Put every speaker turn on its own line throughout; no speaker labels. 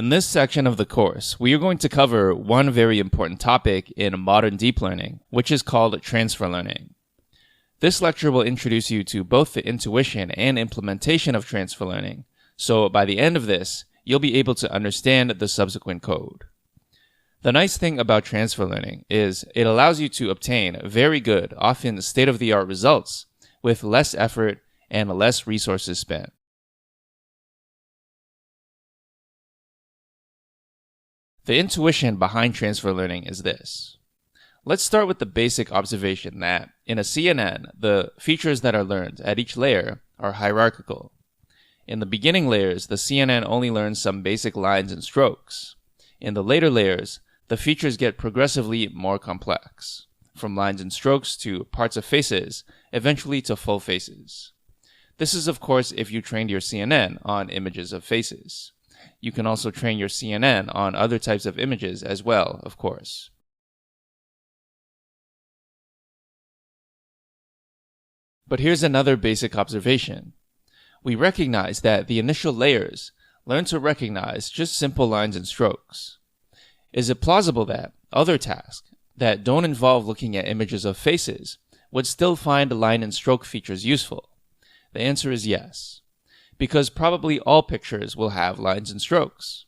In this section of the course, we are going to cover one very important topic in modern deep learning, which is called transfer learning. This lecture will introduce you to both the intuition and implementation of transfer learning, so by the end of this, you'll be able to understand the subsequent code. The nice thing about transfer learning is it allows you to obtain very good, often state-of-the-art results with less effort and less resources spent. The intuition behind transfer learning is this. Let's start with the basic observation that, in a CNN, the features that are learned at each layer are hierarchical. In the beginning layers, the CNN only learns some basic lines and strokes. In the later layers, the features get progressively more complex, from lines and strokes to parts of faces, eventually to full faces. This is, of course, if you trained your CNN on images of faces. You can also train your CNN on other types of images as well, of course. But here's another basic observation. We recognize that the initial layers learn to recognize just simple lines and strokes. Is it plausible that other tasks that don't involve looking at images of faces would still find line and stroke features useful? The answer is yes, because probably all pictures will have lines and strokes.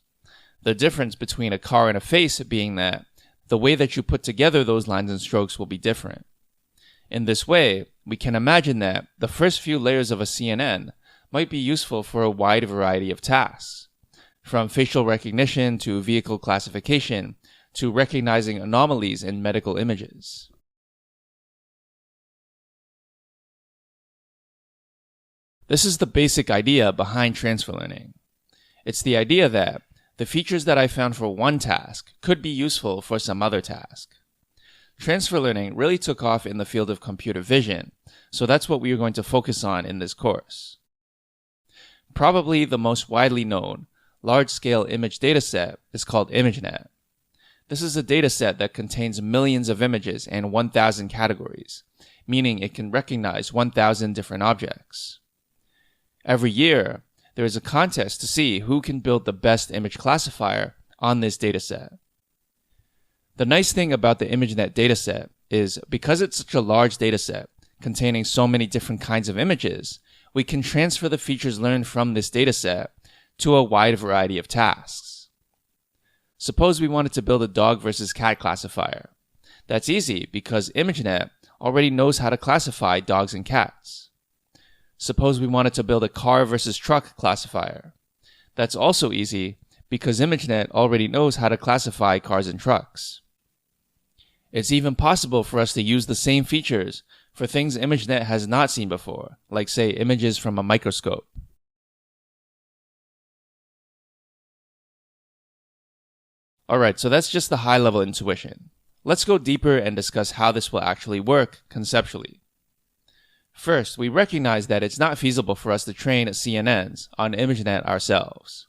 The difference between a car and a face being that the way that you put together those lines and strokes will be different. In this way, we can imagine that the first few layers of a CNN might be useful for a wide variety of tasks, from facial recognition to vehicle classification to recognizing anomalies in medical images. This is the basic idea behind transfer learning. It's the idea that the features that I found for one task could be useful for some other task. Transfer learning really took off in the field of computer vision, so that's what we are going to focus on in this course. Probably the most widely known large-scale image dataset is called ImageNet. This is a dataset that contains millions of images and 1,000 categories, meaning it can recognize 1,000 different objects. Every year, there is a contest to see who can build the best image classifier on this dataset. The nice thing about the ImageNet dataset is because it's such a large dataset containing so many different kinds of images, we can transfer the features learned from this dataset to a wide variety of tasks. Suppose we wanted to build a dog versus cat classifier. That's easy because ImageNet already knows how to classify dogs and cats. Suppose we wanted to build a car versus truck classifier. That's also easy because ImageNet already knows how to classify cars and trucks. It's even possible for us to use the same features for things ImageNet has not seen before, like say images from a microscope. Alright, so that's just the high-level intuition. Let's go deeper and discuss how this will actually work conceptually. First, we recognize that it's not feasible for us to train CNNs on ImageNet ourselves.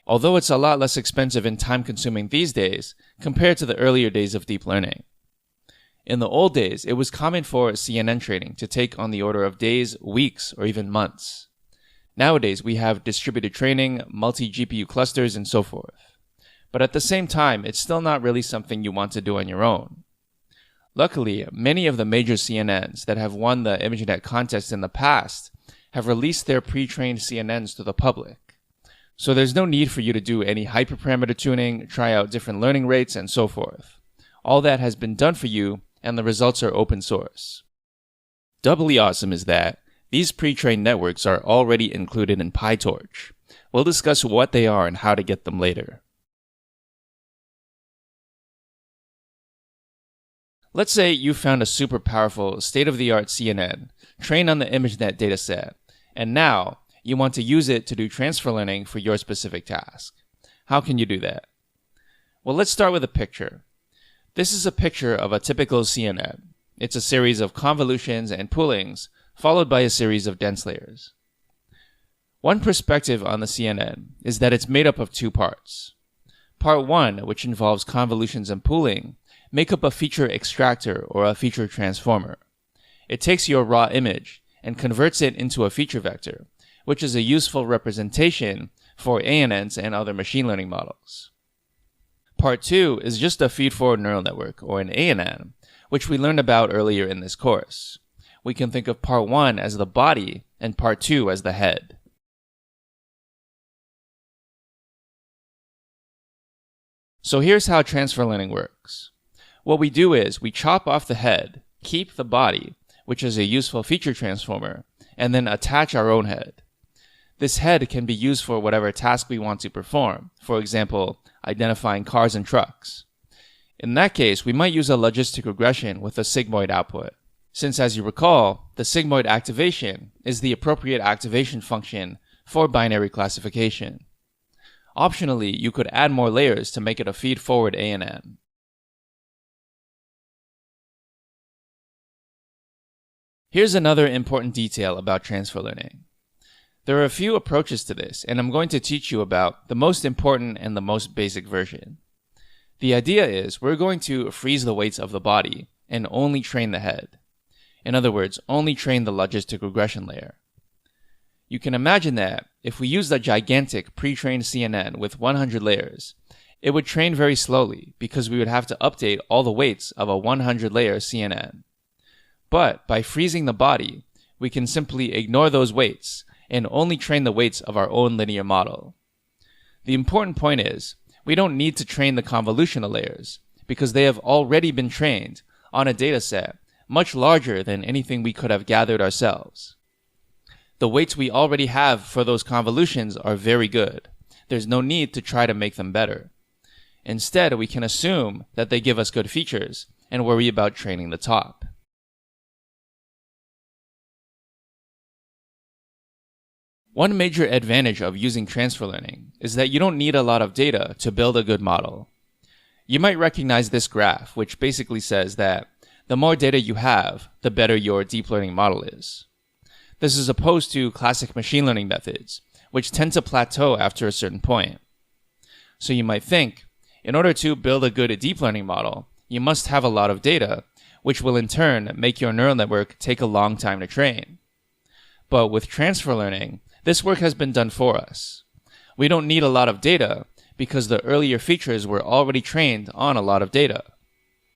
Although it's a lot less expensive and time-consuming these days compared to the earlier days of deep learning. In the old days, it was common for CNN training to take on the order of days, weeks, or even months. Nowadays, we have distributed training, multi-GPU clusters, and so forth. But at the same time, it's still not really something you want to do on your own. Luckily, many of the major CNNs that have won the ImageNet contest in the past have released their pre-trained CNNs to the public. So there's no need for you to do any hyperparameter tuning, try out different learning rates, and so forth. All that has been done for you, and the results are open source. Doubly awesome is that these pre-trained networks are already included in PyTorch. We'll discuss what they are and how to get them later. Let's say you found a super powerful, state-of-the-art CNN trained on the ImageNet dataset, and now you want to use it to do transfer learning for your specific task. How can you do that? Well, let's start with a picture. This is a picture of a typical CNN. It's a series of convolutions and poolings, followed by a series of dense layers. One perspective on the CNN is that it's made up of two parts. Part 1, which involves convolutions and pooling, make up a feature extractor or a feature transformer. It takes your raw image and converts it into a feature vector, which is a useful representation for ANNs and other machine learning models. Part 2 is just a feed-forward neural network, or an ANN, which we learned about earlier in this course. We can think of Part 1 as the body and Part 2 as the head. So here's how transfer learning works. What we do is we chop off the head, keep the body, which is a useful feature transformer, and then attach our own head. This head can be used for whatever task we want to perform, for example, identifying cars and trucks. In that case, we might use a logistic regression with a sigmoid output, since as you recall, the sigmoid activation is the appropriate activation function for binary classification. Optionally, you could add more layers to make it a feed-forward ANN. Here's another important detail about transfer learning. There are a few approaches to this, and I'm going to teach you about the most important and the most basic version. The idea is we're going to freeze the weights of the body and only train the head. In other words, only train the logistic regression layer. You can imagine that if we used a gigantic pre-trained CNN with 100 layers, it would train very slowly because we would have to update all the weights of a 100-layer CNN. But by freezing the body, we can simply ignore those weights and only train the weights of our own linear model. The important point is, we don't need to train the convolutional layers because they have already been trained on a dataset much larger than anything we could have gathered ourselves. The weights we already have for those convolutions are very good. There's no need to try to make them better. Instead, we can assume that they give us good features and worry about training the top. One major advantage of using transfer learning is that you don't need a lot of data to build a good model. You might recognize this graph, which basically says that the more data you have, the better your deep learning model is. This is opposed to classic machine learning methods, which tend to plateau after a certain point. So you might think, in order to build a good deep learning model, you must have a lot of data, which will in turn make your neural network take a long time to train. But with transfer learning, this work has been done for us. We don't need a lot of data because the earlier features were already trained on a lot of data.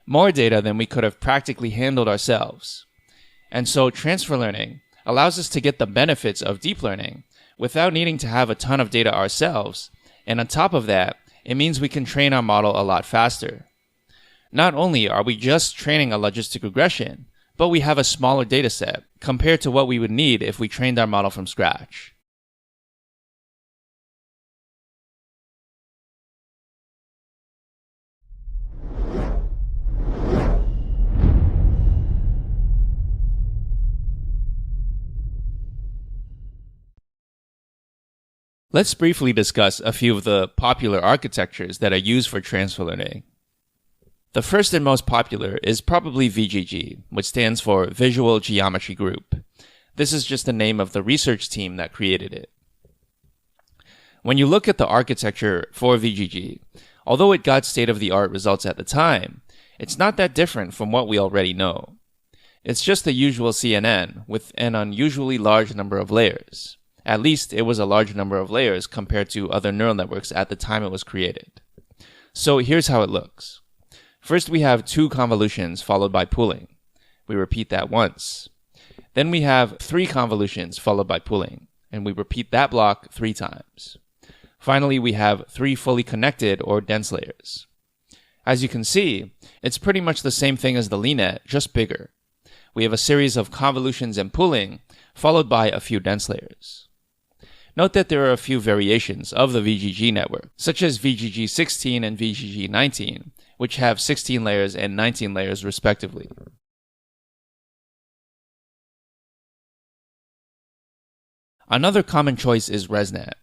More data than we could have practically handled ourselves. And so transfer learning allows us to get the benefits of deep learning without needing to have a ton of data ourselves, and on top of that, it means we can train our model a lot faster. Not only are we just training a logistic regression, but we have a smaller dataset compared to what we would need if we trained our model from scratch. Let's briefly discuss a few of the popular architectures that are used for transfer learning. The first and most popular is probably VGG, which stands for Visual Geometry Group. This is just the name of the research team that created it. When you look at the architecture for VGG, although it got state-of-the-art results at the time, it's not that different from what we already know. It's just the usual CNN with an unusually large number of layers. At least it was a large number of layers compared to other neural networks at the time it was created. So here's how it looks. First we have 2 convolutions followed by pooling. We repeat that once. Then we have 3 convolutions followed by pooling, and we repeat that block 3 times. Finally, we have 3 fully connected or dense layers. As you can see, it's pretty much the same thing as the LeNet, just bigger. We have a series of convolutions and pooling, followed by a few dense layers. Note that there are a few variations of the VGG network, such as VGG16 and VGG19, which have 16 layers and 19 layers respectively. Another common choice is ResNet.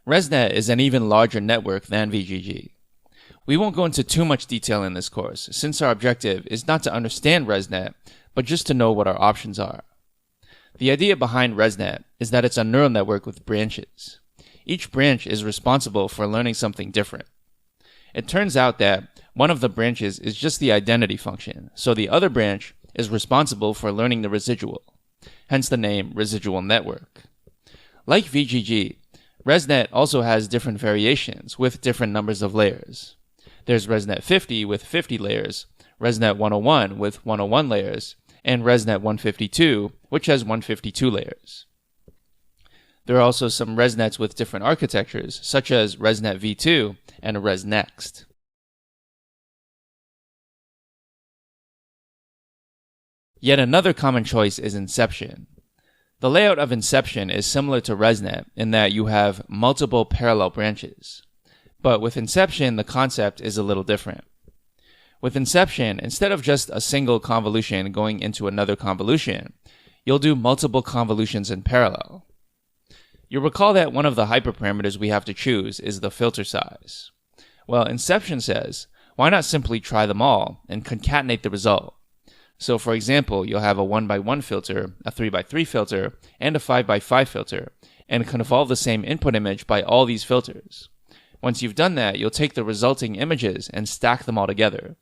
ResNet is an even larger network than VGG. We won't go into too much detail in this course, since our objective is not to understand ResNet, but just to know what our options are. The idea behind ResNet is that it's a neural network with branches. Each branch is responsible for learning something different. It turns out that one of the branches is just the identity function, so the other branch is responsible for learning the residual, hence the name residual network. Like VGG, ResNet also has different variations with different numbers of layers. There's ResNet 50 with 50 layers, ResNet 101 with 101 layers, and ResNet 152, which has 152 layers. There are also some ResNets with different architectures, such as ResNet v2 and ResNext. Yet another common choice is Inception. The layout of Inception is similar to ResNet in that you have multiple parallel branches. But with Inception, the concept is a little different. With Inception, instead of just a single convolution going into another convolution, you'll do multiple convolutions in parallel. You'll recall that one of the hyperparameters we have to choose is the filter size. Well, Inception says, why not simply try them all and concatenate the result? So for example, you'll have a 1x1 filter, a 3x3 filter, and a 5x5 filter, and convolve the same input image by all these filters. Once you've done that, you'll take the resulting images and stack them all together.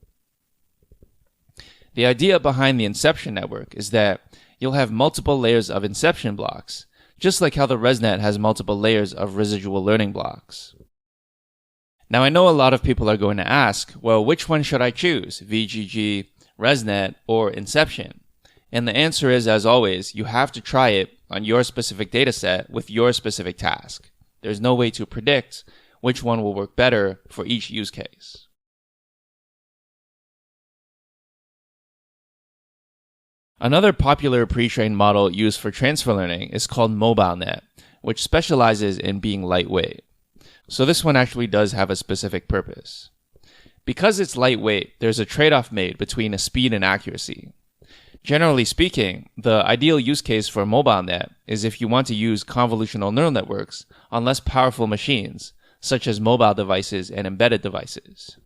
The idea behind the Inception network is that you'll have multiple layers of Inception blocks, just like how the ResNet has multiple layers of residual learning blocks. Now I know a lot of people are going to ask, well, which one should I choose? VGG, ResNet, or Inception? And the answer is, as always, you have to try it on your specific dataset with your specific task. There's no way to predict which one will work better for each use case. Another popular pre-trained model used for transfer learning is called MobileNet, which specializes in being lightweight. So this one actually does have a specific purpose. Because it's lightweight, there's a trade-off made between speed and accuracy. Generally speaking, the ideal use case for MobileNet is if you want to use convolutional neural networks on less powerful machines, such as mobile devices and embedded devices.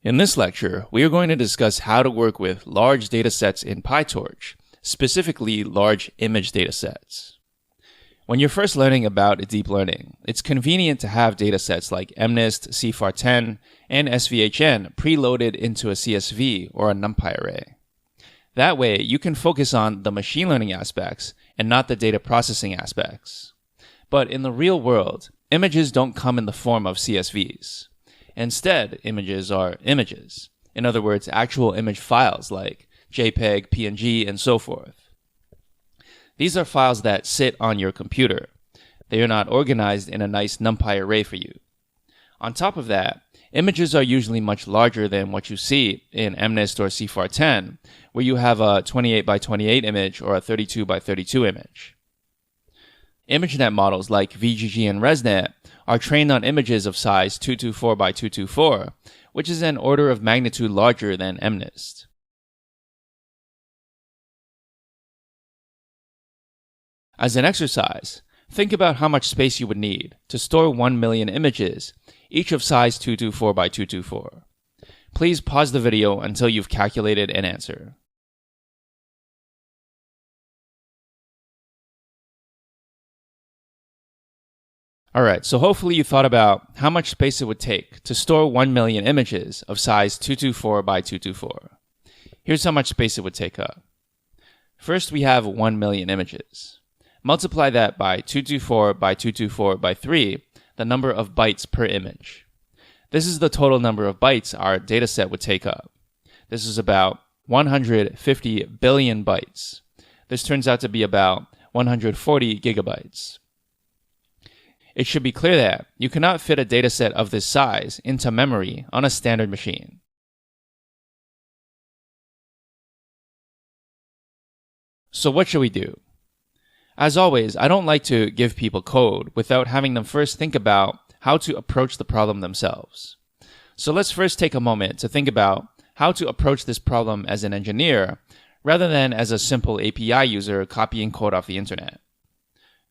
In this lecture, we are going to discuss how to work with large datasets in PyTorch, specifically large image datasets. When you're first learning about deep learning, it's convenient to have datasets like MNIST, CIFAR10, and SVHN preloaded into a CSV or a NumPy array. That way, you can focus on the machine learning aspects and not the data processing aspects. But in the real world, images don't come in the form of CSVs. Instead, images are images. In other words, actual image files like JPEG, PNG, and so forth. These are files that sit on your computer. They are not organized in a nice NumPy array for you. On top of that, images are usually much larger than what you see in MNIST or CIFAR10, where you have a 28 by 28 image or a 32 by 32 image. ImageNet models like VGG and ResNet are trained on images of size 224 by 224, which is an order of magnitude larger than MNIST. As an exercise, think about how much space you would need to store 1 million images, each of size 224 by 224. Please pause the video until you've calculated an answer. Alright, so hopefully you thought about how much space it would take to store 1 million images of size 224 by 224. Here's how much space it would take up. First, we have 1 million images. Multiply that by 224 by 224 by 3, the number of bytes per image. This is the total number of bytes our dataset would take up. This is about 150 billion bytes. This turns out to be about 140 gigabytes. It should be clear that you cannot fit a dataset of this size into memory on a standard machine. So what should we do? As always, I don't like to give people code without having them first think about how to approach the problem themselves. So let's first take a moment to think about how to approach this problem as an engineer rather than as a simple API user copying code off the internet.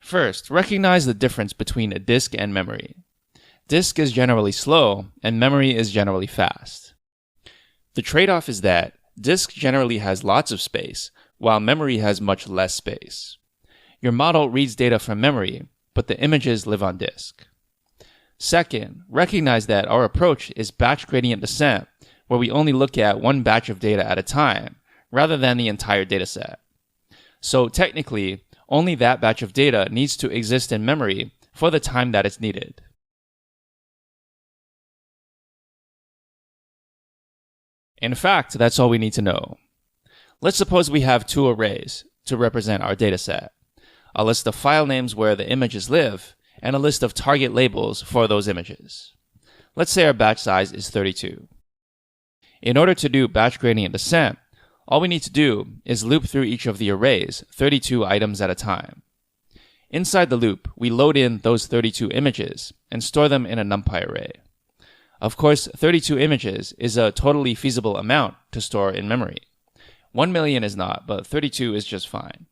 First, recognize the difference between a disk and memory. Disk is generally slow, and memory is generally fast. The trade-off is that disk generally has lots of space, while memory has much less space. Your model reads data from memory, but the images live on disk. Second, recognize that our approach is batch gradient descent, where we only look at one batch of data at a time, rather than the entire dataset. So technically, only that batch of data needs to exist in memory for the time that it's needed. In fact, that's all we need to know. Let's suppose we have two arrays to represent our dataset: a list of file names where the images live, and a list of target labels for those images. Let's say our batch size is 32. In order to do batch gradient descent, all we need to do is loop through each of the arrays 32 items at a time. Inside the loop, we load in those 32 images and store them in a NumPy array. Of course, 32 images is a totally feasible amount to store in memory. 1 million is not, but 32 is just fine.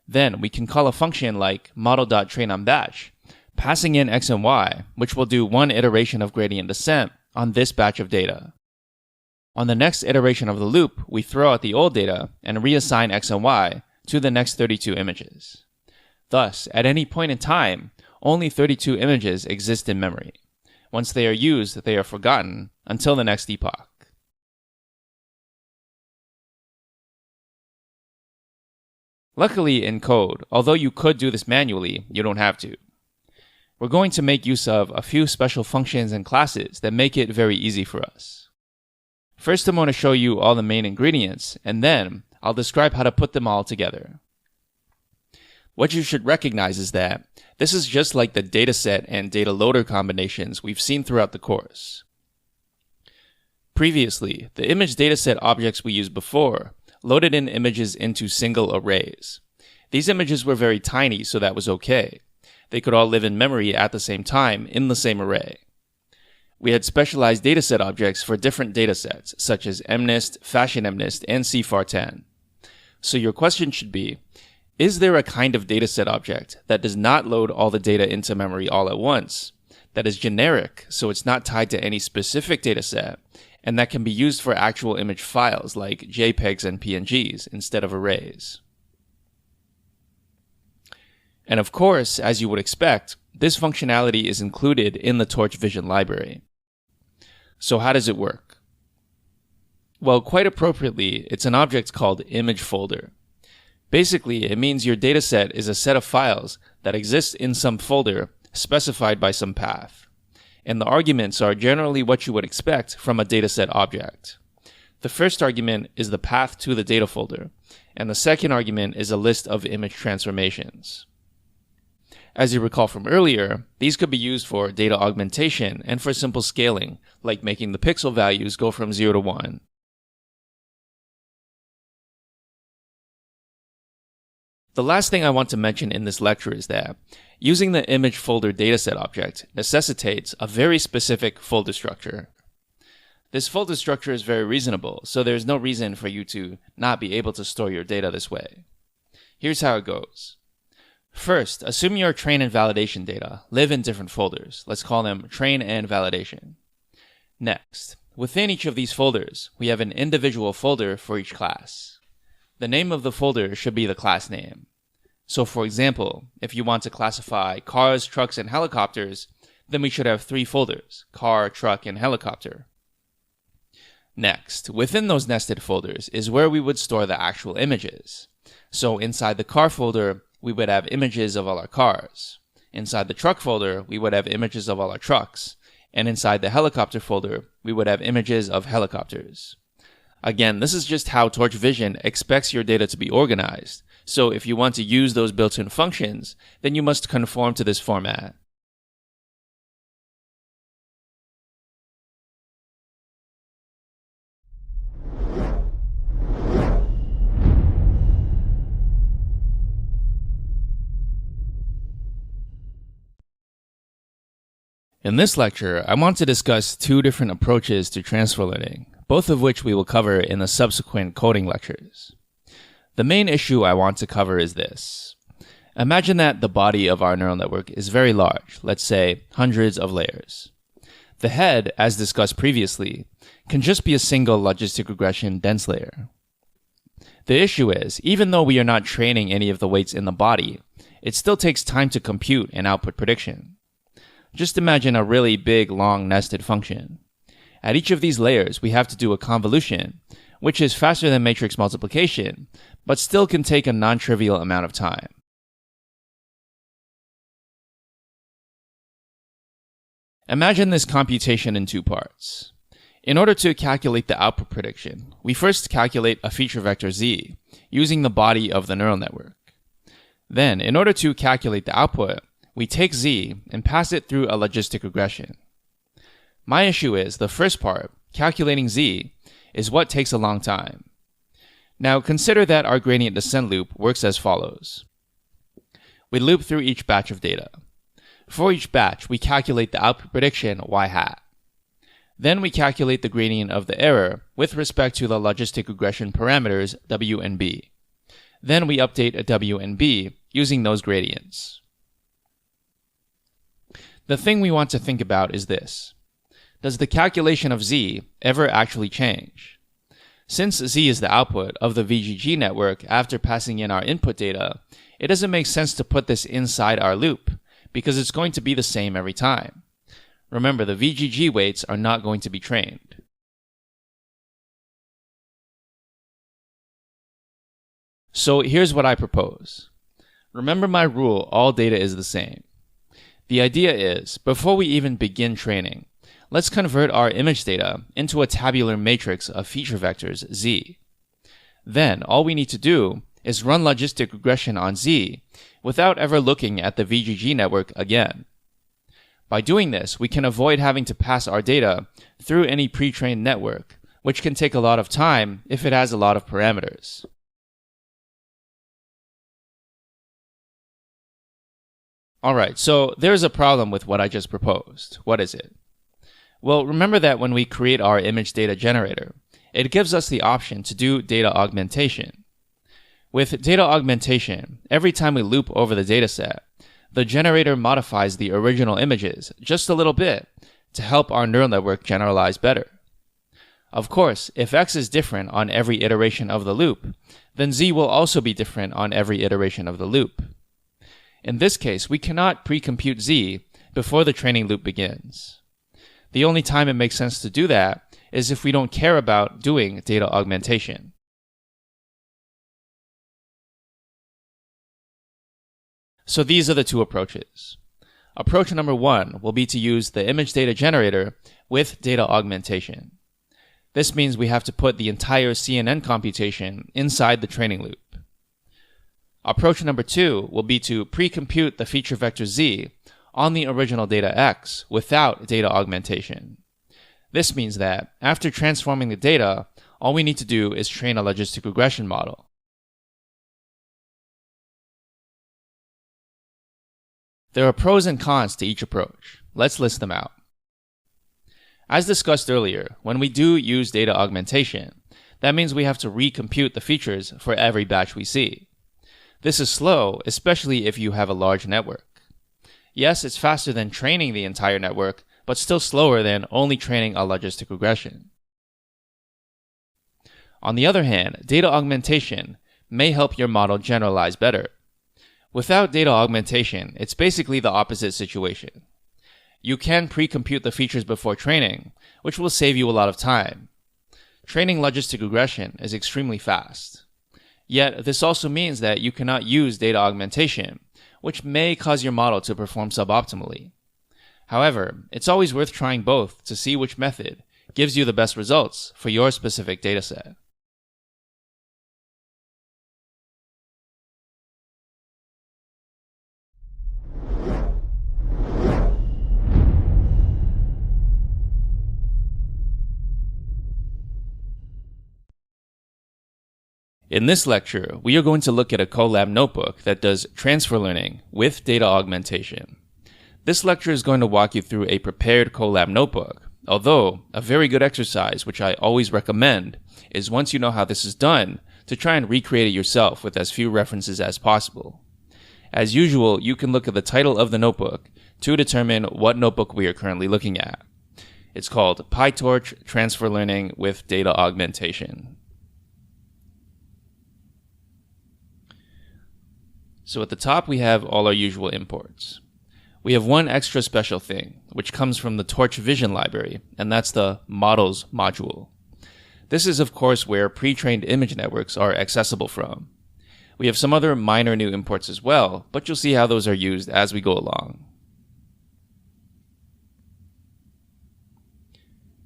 Then we can call a function like model.trainOnBatch, passing in x and y, which will do one iteration of gradient descent on this batch of data. On the next iteration of the loop, we throw out the old data and reassign x and y to the next 32 images. Thus, at any point in time, only 32 images exist in memory. Once they are used, they are forgotten until the next epoch. Luckily, in code, although you could do this manually, you don't have to. We're going to make use of a few special functions and classes that make it very easy for us. First, I'm going to show you all the main ingredients, and then I'll describe how to put them all together. What you should recognize is that this is just like the dataset and data loader combinations we've seen throughout the course. Previously, the image dataset objects we used before loaded in images into single arrays. These images were very tiny, so that was okay. They could all live in memory at the same time in the same array. We had specialized dataset objects for different datasets, such as MNIST, FashionMNIST, and CIFAR10. So your question should be, is there a kind of dataset object that does not load all the data into memory all at once, that is generic, so it's not tied to any specific dataset, and that can be used for actual image files like JPEGs and PNGs instead of arrays? And of course, as you would expect, this functionality is included in the Torch Vision library. So how does it work? Well, quite appropriately, it's an object called ImageFolder. Basically, it means your dataset is a set of files that exist in some folder specified by some path. And the arguments are generally what you would expect from a dataset object. The first argument is the path to the data folder, and the second argument is a list of image transformations. As you recall from earlier, these could be used for data augmentation and for simple scaling, like making the pixel values go from 0 to 1. The last thing I want to mention in this lecture is that using the image folder dataset object necessitates a very specific folder structure. This folder structure is very reasonable, so there's no reason for you to not be able to store your data this way. Here's how it goes. First, assume your train and validation data live in different folders. Let's call them train and validation. Next, within each of these folders, we have an individual folder for each class. The name of the folder should be the class name. So for example, if you want to classify cars, trucks, and helicopters, then we should have 3 folders: car, truck, and helicopter. Next, within those nested folders is where we would store the actual images. So inside the car folder, we would have images of all our cars. Inside the truck folder, we would have images of all our trucks. And inside the helicopter folder, we would have images of helicopters. Again, this is just how Torch Vision expects your data to be organized. So if you want to use those built-in functions, then you must conform to this format. In this lecture, I want to discuss 2 different approaches to transfer learning, both of which we will cover in the subsequent coding lectures. The main issue I want to cover is this. Imagine that the body of our neural network is very large, let's say hundreds of layers. The head, as discussed previously, can just be a single logistic regression dense layer. The issue is, even though we are not training any of the weights in the body, it still takes time to compute an output prediction. Just imagine a really big, long nested function. At each of these layers, we have to do a convolution, which is faster than matrix multiplication, but still can take a non-trivial amount of time. Imagine this computation in two parts. In order to calculate the output prediction, we first calculate a feature vector z using the body of the neural network. Then, in order to calculate the output, we take z and pass it through a logistic regression. My issue is the first part, calculating z, is what takes a long time. Now consider that our gradient descent loop works as follows. We loop through each batch of data. For each batch, we calculate the output prediction y hat. Then we calculate the gradient of the error with respect to the logistic regression parameters w and b. Then we update w and b using those gradients. The thing we want to think about is this. Does the calculation of z ever actually change? Since z is the output of the VGG network after passing in our input data, it doesn't make sense to put this inside our loop, because it's going to be the same every time. Remember, the VGG weights are not going to be trained. So here's what I propose. Remember my rule, all data is the same. The idea is, before we even begin training, let's convert our image data into a tabular matrix of feature vectors z. Then, all we need to do is run logistic regression on z without ever looking at the VGG network again. By doing this, we can avoid having to pass our data through any pre-trained network, which can take a lot of time if it has a lot of parameters. Alright, so there's a problem with what I just proposed. What is it? Well, remember that when we create our image data generator, it gives us the option to do data augmentation. With data augmentation, every time we loop over the dataset, the generator modifies the original images just a little bit to help our neural network generalize better. Of course, if x is different on every iteration of the loop, then z will also be different on every iteration of the loop. In this case, we cannot pre-compute z before the training loop begins. The only time it makes sense to do that is if we don't care about doing data augmentation. So these are the two approaches. Approach number one will be to use the image data generator with data augmentation. This means we have to put the entire CNN computation inside the training loop. Approach number two will be to pre-compute the feature vector z on the original data x without data augmentation. This means that after transforming the data, all we need to do is train a logistic regression model. There are pros and cons to each approach. Let's list them out. As discussed earlier, when we do use data augmentation, that means we have to recompute the features for every batch we see. This is slow, especially if you have a large network. Yes, it's faster than training the entire network, but still slower than only training a logistic regression. On the other hand, data augmentation may help your model generalize better. Without data augmentation, it's basically the opposite situation. You can pre-compute the features before training, which will save you a lot of time. Training logistic regression is extremely fast. Yet, this also means that you cannot use data augmentation, which may cause your model to perform suboptimally. However, it's always worth trying both to see which method gives you the best results for your specific dataset. In this lecture, we are going to look at a Colab notebook that does transfer learning with data augmentation. This lecture is going to walk you through a prepared Colab notebook, although a very good exercise, which I always recommend, is once you know how this is done, to try and recreate it yourself with as few references as possible. As usual, you can look at the title of the notebook to determine what notebook we are currently looking at. It's called PyTorch Transfer Learning with Data Augmentation. So at the top, we have all our usual imports. We have one extra special thing, which comes from the Torch Vision library, and that's the Models module. This is, of course, where pre-trained image networks are accessible from. We have some other minor new imports as well, but you'll see how those are used as we go along.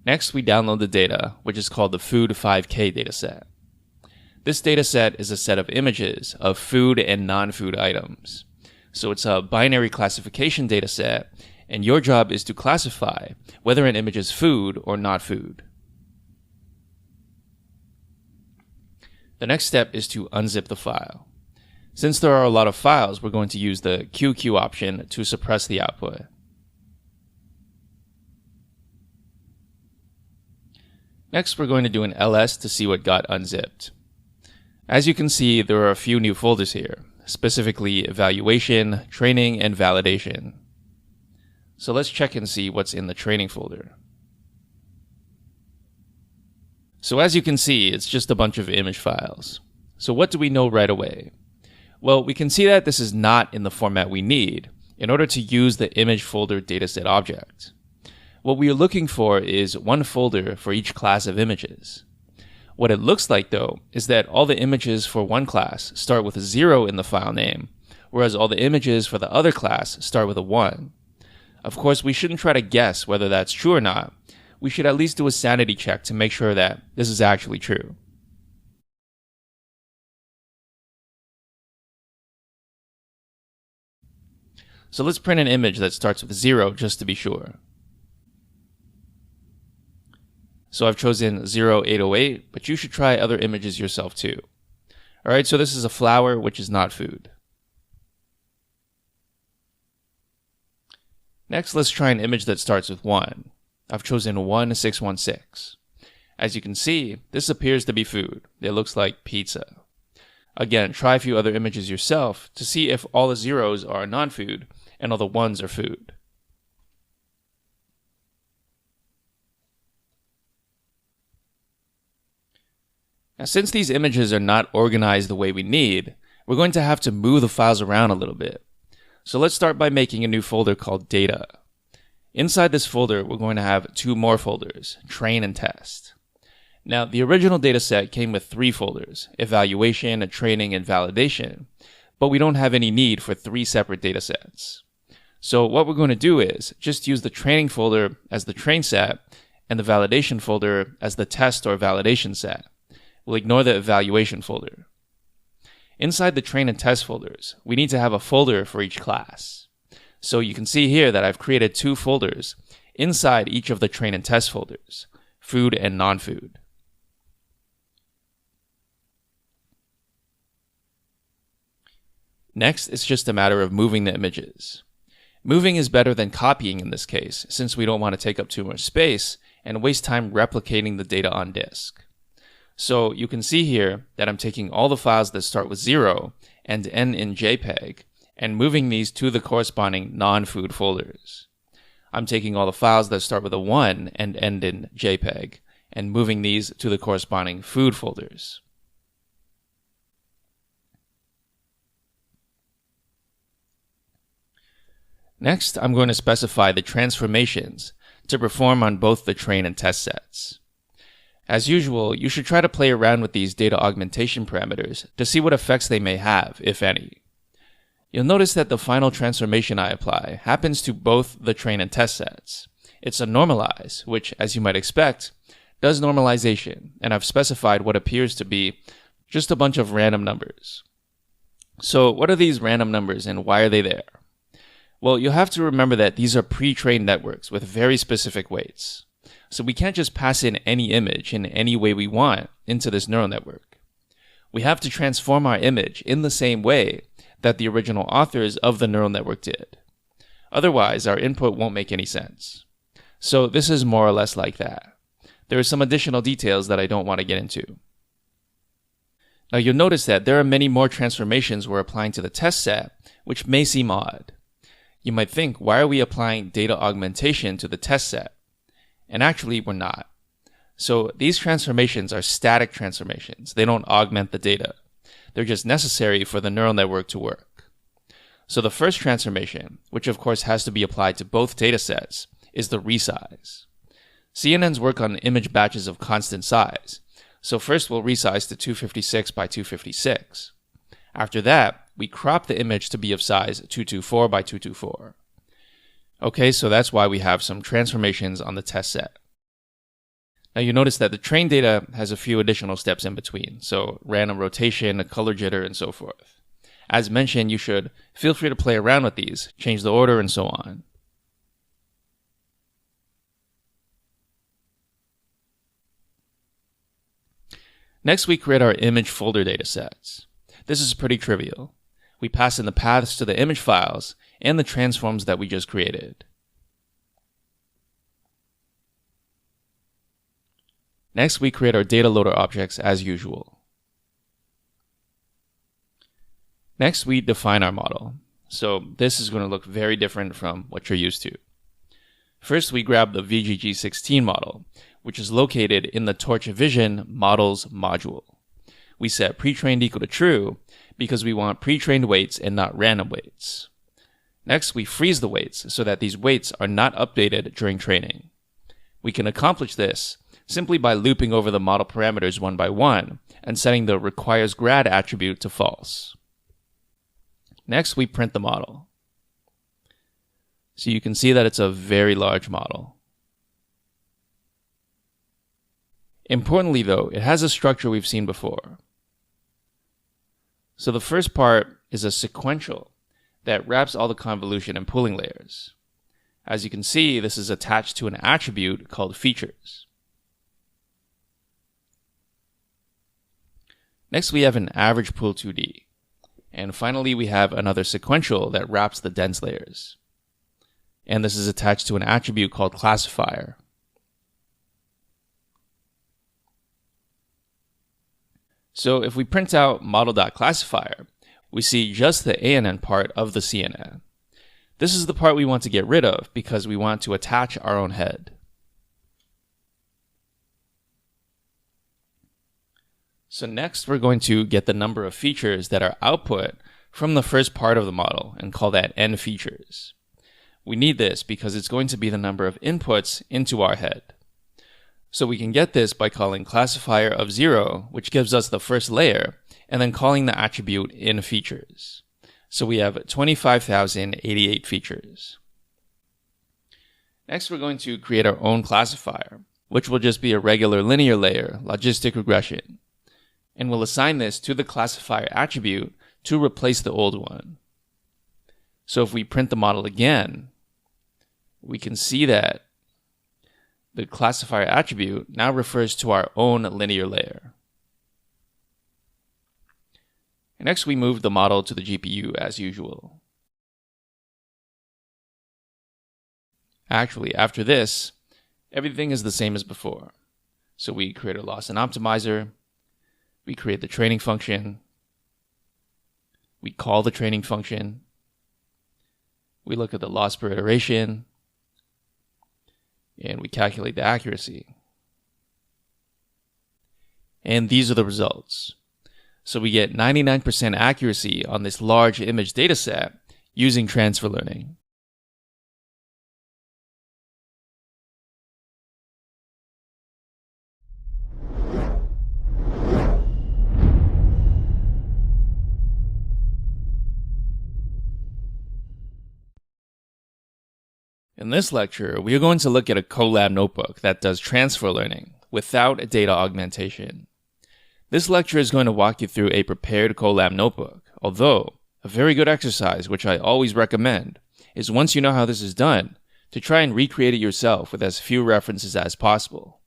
Next, we download the data, which is called the Food 5K dataset. This dataset is a set of images of food and non-food items. So it's a binary classification dataset, and your job is to classify whether an image is food or not food. The next step is to unzip the file. Since there are a lot of files, we're going to use the QQ option to suppress the output. Next, we're going to do an ls to see what got unzipped. As you can see, there are a few new folders here, specifically evaluation, training, and validation. So let's check and see what's in the training folder. So as you can see, it's just a bunch of image files. So what do we know right away? Well, we can see that this is not in the format we need in order to use the image folder dataset object. What we are looking for is one folder for each class of images. What it looks like, though, is that all the images for one class start with a 0 in the file name, whereas all the images for the other class start with a 1. Of course, we shouldn't try to guess whether that's true or not. We should at least do a sanity check to make sure that this is actually true. So let's print an image that starts with 0 just to be sure. So I've chosen 0808, but you should try other images yourself too. Alright, so this is a flower, which is not food. Next, let's try an image that starts with 1. I've chosen 1616. As you can see, this appears to be food. It looks like pizza. Again, try a few other images yourself to see if all the zeros are non-food and all the ones are food. Now, since these images are not organized the way we need, we're going to have to move the files around a little bit. So let's start by making a new folder called Data. Inside this folder, we're going to have two more folders, Train and Test. Now, the original dataset came with 3 folders, Evaluation, Training, and Validation, but we don't have any need for 3 separate datasets. So what we're going to do is just use the Training folder as the train set and the Validation folder as the test or validation set. We'll ignore the evaluation folder. Inside the train and test folders, we need to have a folder for each class. So you can see here that I've created 2 folders inside each of the train and test folders, food and non-food. Next, it's just a matter of moving the images. Moving is better than copying in this case, since we don't want to take up too much space and waste time replicating the data on disk. So you can see here that I'm taking all the files that start with 0 and end in JPEG and moving these to the corresponding non-food folders. I'm taking all the files that start with a 1 and end in JPEG and moving these to the corresponding food folders. Next, I'm going to specify the transformations to perform on both the train and test sets. As usual, you should try to play around with these data augmentation parameters to see what effects they may have, if any. You'll notice that the final transformation I apply happens to both the train and test sets. It's a normalize, which, as you might expect, does normalization, and I've specified what appears to be just a bunch of random numbers. So what are these random numbers and why are they there? Well, you'll have to remember that these are pre-trained networks with very specific weights. So we can't just pass in any image in any way we want into this neural network. We have to transform our image in the same way that the original authors of the neural network did. Otherwise, our input won't make any sense. So this is more or less like that. There are some additional details that I don't want to get into. Now you'll notice that there are many more transformations we're applying to the test set, which may seem odd. You might think, why are we applying data augmentation to the test set? And actually, we're not. So these transformations are static transformations. They don't augment the data. They're just necessary for the neural network to work. So the first transformation, which of course has to be applied to both datasets, is the resize. CNNs work on image batches of constant size, so first we'll resize to 256 by 256. After that, we crop the image to be of size 224 by 224. Okay, so that's why we have some transformations on the test set. Now you notice that the trained data has a few additional steps in between, so random rotation, color jitter, and so forth. As mentioned, you should feel free to play around with these, change the order, and so on. Next, we create our image folder datasets. This is pretty trivial. We pass in the paths to the image files and the transforms that we just created. Next, we create our data loader objects as usual. Next, we define our model. So this is going to look very different from what you're used to. First, we grab the VGG16 model, which is located in the Torch Vision Models module. We set pre-trained equal to true because we want pre-trained weights and not random weights. Next, we freeze the weights so that these weights are not updated during training. We can accomplish this simply by looping over the model parameters one by one and setting the requires grad attribute to false. Next, we print the model. So you can see that it's a very large model. Importantly though, it has a structure we've seen before. So the first part is a sequential that wraps all the convolution and pooling layers. As you can see, this is attached to an attribute called features. Next, we have an average pool 2D. And finally, we have another sequential that wraps the dense layers. And this is attached to an attribute called classifier. So if we print out model.classifier, we see just the ANN part of the CNN. This is the part we want to get rid of because we want to attach our own head. So next we're going to get the number of features that are output from the first part of the model and call that n features. We need this because it's going to be the number of inputs into our head. So we can get this by calling classifier of 0, which gives us the first layer, and then calling the attribute in features. So we have 25,088 features. Next, we're going to create our own classifier, which will just be a regular linear layer, logistic regression. And we'll assign this to the classifier attribute to replace the old one. So if we print the model again, we can see that the classifier attribute now refers to our own linear layer. And next, we move the model to the GPU as usual. Actually, after this, everything is the same as before. So we create a loss and optimizer, we create the training function, we call the training function, we look at the loss per iteration, and we calculate the accuracy. And these are the results. So we get 99% accuracy on this large image dataset using transfer learning. In this lecture, we are going to look at a Colab notebook that does transfer learning without data augmentation. This lecture is going to walk you through a prepared Colab notebook, although a very good exercise, which I always recommend, is once you know how this is done, to try and recreate it yourself with as few references as possible.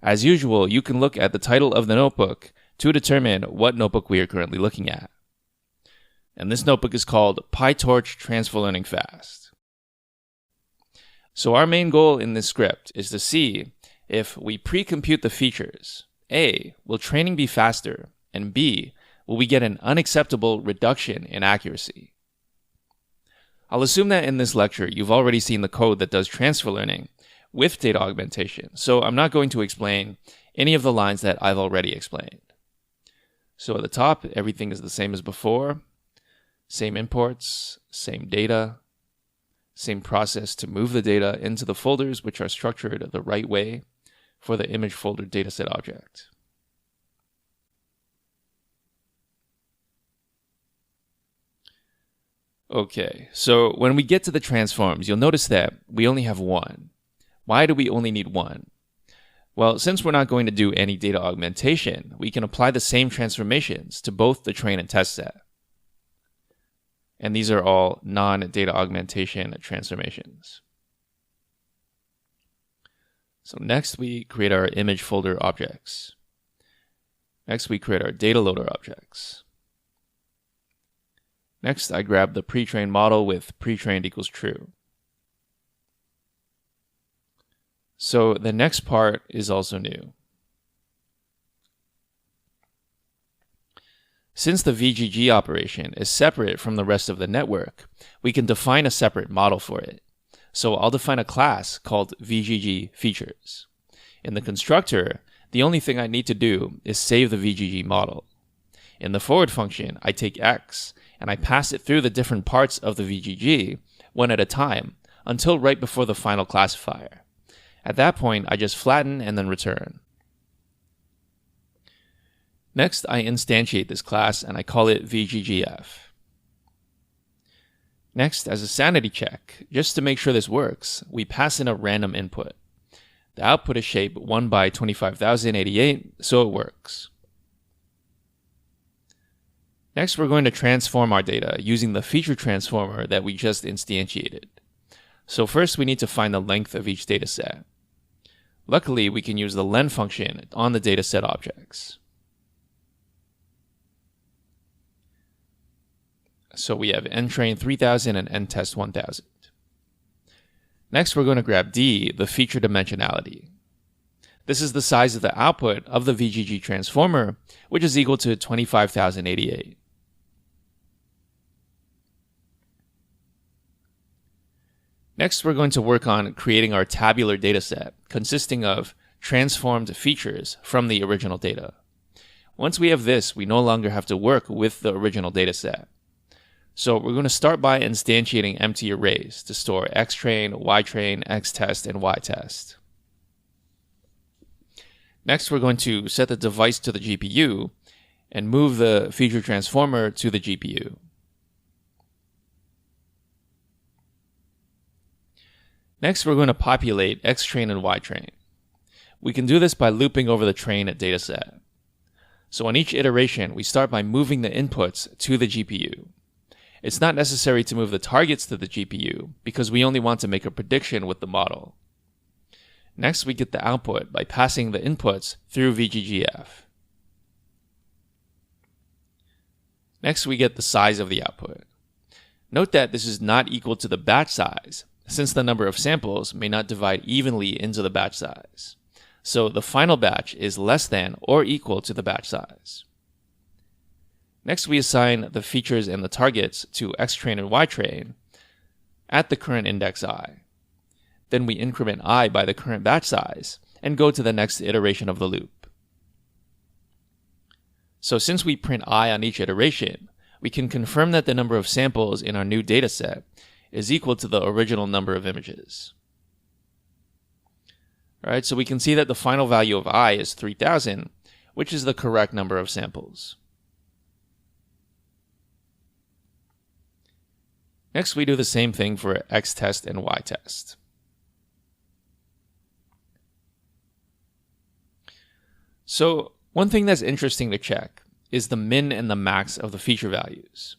As usual, you can look at the title of the notebook to determine what notebook we are currently looking at. And this notebook is called PyTorch Transfer Learning Fast. So our main goal in this script is to see if we pre-compute the features, A, will training be faster, and B, will we get an unacceptable reduction in accuracy. I'll assume that in this lecture you've already seen the code that does transfer learning with data augmentation, so I'm not going to explain any of the lines that I've already explained. So at the top, everything is the same as before. Same imports, same data, same process to move the data into the folders which are structured the right way for the image folder dataset object. Okay, so when we get to the transforms, you'll notice that we only have one. Why do we only need one? Well, since we're not going to do any data augmentation, we can apply the same transformations to both the train and test set. And these are all non-data augmentation transformations. So next we create our image folder objects. Next we create our data loader objects. Next I grab the pre-trained model with pre-trained equals true. So the next part is also new. Since the VGG operation is separate from the rest of the network, we can define a separate model for it. So I'll define a class called VGG features. In the constructor, the only thing I need to do is save the VGG model. In the forward function, I take X and I pass it through the different parts of the VGG one at a time until right before the final classifier. At that point, I just flatten and then return. Next, I instantiate this class and I call it VGGF. Next, as a sanity check, just to make sure this works, we pass in a random input. The output is shape 1 by 25,088, so it works. Next, we're going to transform our data using the feature transformer that we just instantiated. So first, we need to find the length of each dataset. Luckily, we can use the len function on the dataset objects. So we have ntrain 3000 and ntest 1000. Next, we're going to grab D, the feature dimensionality. This is the size of the output of the VGG transformer, which is equal to 25,088. Next, we're going to work on creating our tabular dataset, consisting of transformed features from the original data. Once we have this, we no longer have to work with the original dataset. So we're going to start by instantiating empty arrays to store xtrain, ytrain, xtest, and ytest. Next, we're going to set the device to the GPU and move the feature transformer to the GPU. Next, we're going to populate xtrain and ytrain. We can do this by looping over the train dataset. So on each iteration, we start by moving the inputs to the GPU. It's not necessary to move the targets to the GPU because we only want to make a prediction with the model. Next, we get the output by passing the inputs through VGGF. Next, we get the size of the output. Note that this is not equal to the batch size, since the number of samples may not divide evenly into the batch size. So the final batch is less than or equal to the batch size. Next, we assign the features and the targets to xtrain and ytrain at the current index I. Then we increment I by the current batch size and go to the next iteration of the loop. So since we print I on each iteration, we can confirm that the number of samples in our new dataset is equal to the original number of images. Alright, so we can see that the final value of I is 3000, which is the correct number of samples. Next, we do the same thing for xtest and ytest. So one thing that's interesting to check is the min and the max of the feature values.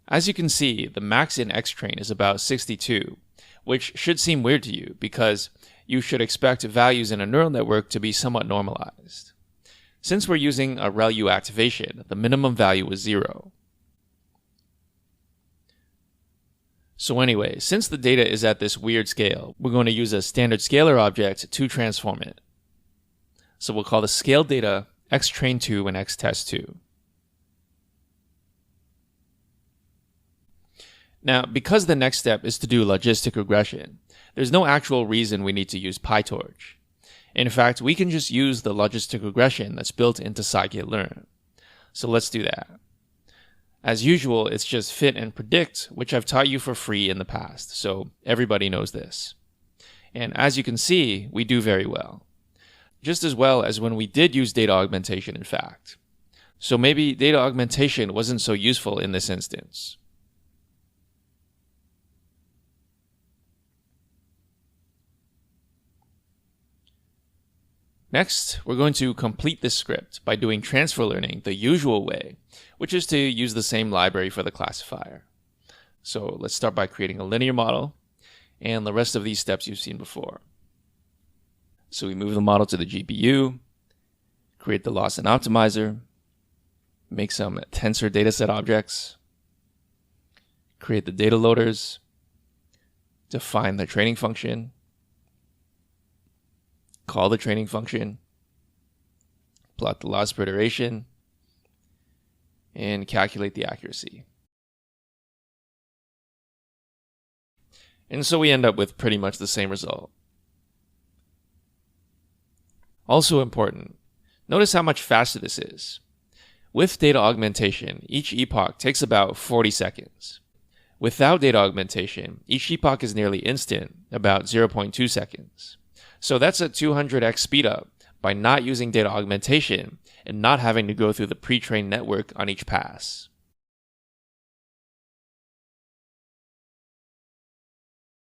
As you can see, the max in xtrain is about 62, which should seem weird to you because you should expect values in a neural network to be somewhat normalized. Since we're using a ReLU activation, the minimum value was 0. So anyway, since the data is at this weird scale, we're going to use a standard scalar object to transform it. So we'll call the scaled data xtrain2 and xtest2. Now, because the next step is to do logistic regression, there's no actual reason we need to use PyTorch. In fact, we can just use the logistic regression that's built into scikit-learn. So let's do that. As usual, it's just fit and predict, which I've taught you for free in the past, so everybody knows this. And as you can see, we do very well. Just as well as when we did use data augmentation, in fact. So maybe data augmentation wasn't so useful in this instance. Next, we're going to complete this script by doing transfer learning the usual way, which is to use the same library for the classifier. So let's start by creating a linear model, and the rest of these steps you've seen before. So we move the model to the GPU, create the loss and optimizer, make some tensor dataset objects, create the data loaders, define the training function, call the training function, plot the loss per iteration, and calculate the accuracy. And so we end up with pretty much the same result. Also important, notice how much faster this is. With data augmentation, each epoch takes about 40 seconds. Without data augmentation, each epoch is nearly instant, about 0.2 seconds. So that's a 200x speedup by not using data augmentation and not having to go through the pre-trained network on each pass.